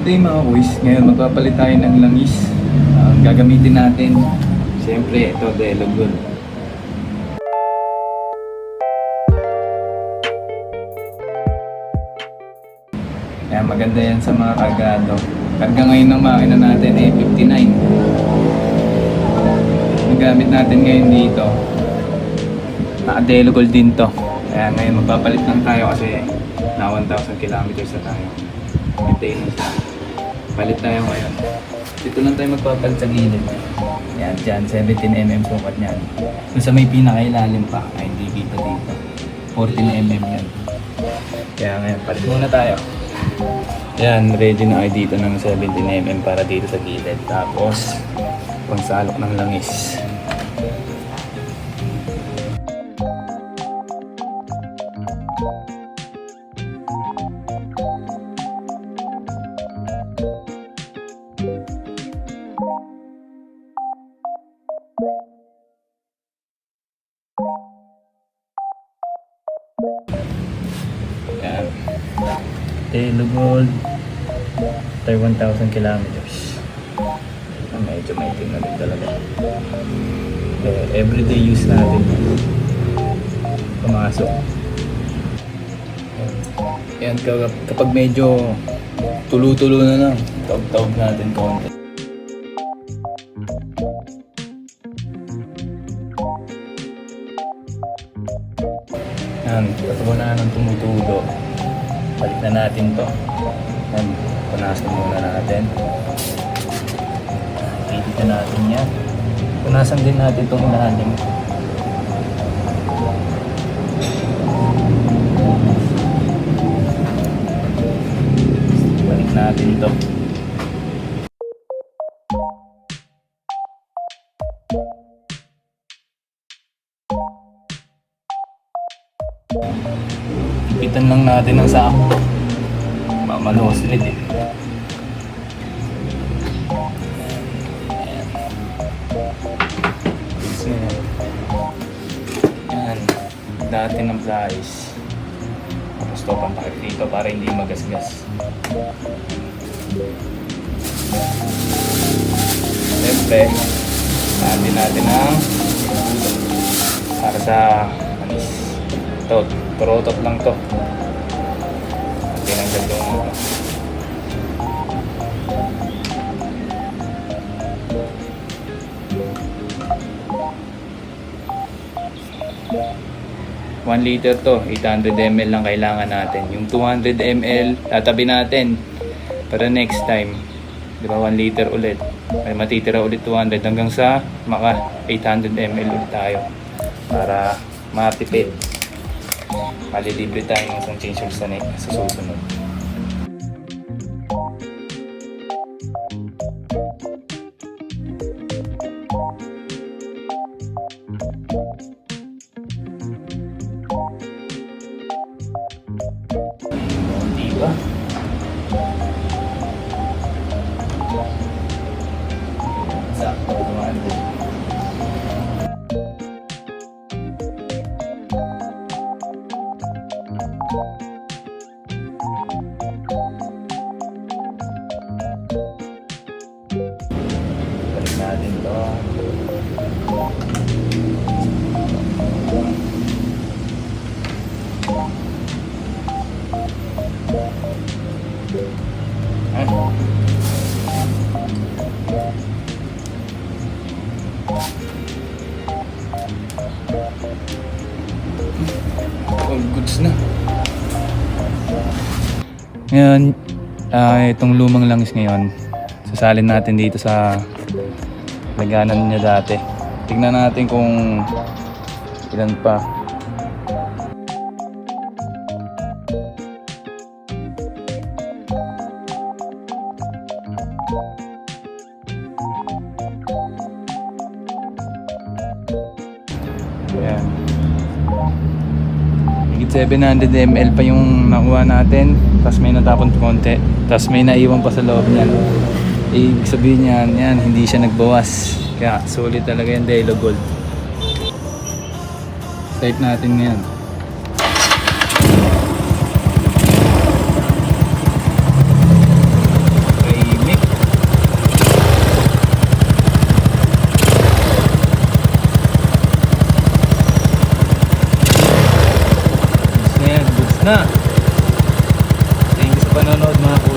day mga kuys, ngayon magpapalit tayo ng langis. Ang gagamitin natin, siyempre ito, Delogol. Kaya maganda yan sa mga kargado. Karga ngayon ng makina natin ay 59. Ang gamit natin ngayon dito, naka-Delogol din to. Kaya ngayon magpapalit lang tayo kasi na 1,000 kilometers na tayo. Maintenance lang. Palit tayo ngayon. Dito lang tayo magpapalit sa gilid. Yan, dyan, 17mm sukat niyan. Kung sa may pinakailalim pa, ay hindi kita dito. 14mm yan. Kaya ngayon, palit muna tayo. Yan, ready na kayo dito ng 17mm para dito sa gilid. Tapos, pangsalok ng langis. Yan. Delogol. 1,000 kilometers. Medyo maitim na din talaga. Everyday use natin. Pumasok. Yan, kapag medyo tulo-tulo na lang, tawag natin konti. Yan, katawa na ng tumutulo. Balik na natin to. Yan, punasan muna natin. Pilitin na natin yan. Punasan din natin itong ilalim. Balik natin to. Ipitan lang natin ng sako. Mamalusilid eh. Yan. Dati ng flies. Tapos to pampakit dito para hindi magasgas. Siyempre, natin ang para sa anis. Ito, turotot lang to. Tinanggal yung ito. One liter to, 800 ml lang kailangan natin. Yung 200 ml, tatabi natin para next time. Di ba 1 liter ulit. May matitira ulit 200 hanggang sa maka 800 ml ulit tayo. Para matipid. Malilibre tayo ng isang change oil sa susunod. Diba? Sakto naman. Balik natin to. All goods na. Ngayon, itong lumang langis ngayon, sasalin natin dito sa laganan niya dati. Tingnan natin kung ilan pa. Ayan. Higit 700 ml pa yung nakuha natin. Tapos may natapon konti. Tapos may naiwan pa sa loob niyan. Ibig sabihin yan, hindi siya nagbawas. Kaya sulit talaga yung Delogol. Start natin ngayon. na. Thank you sa panonood mga kuya.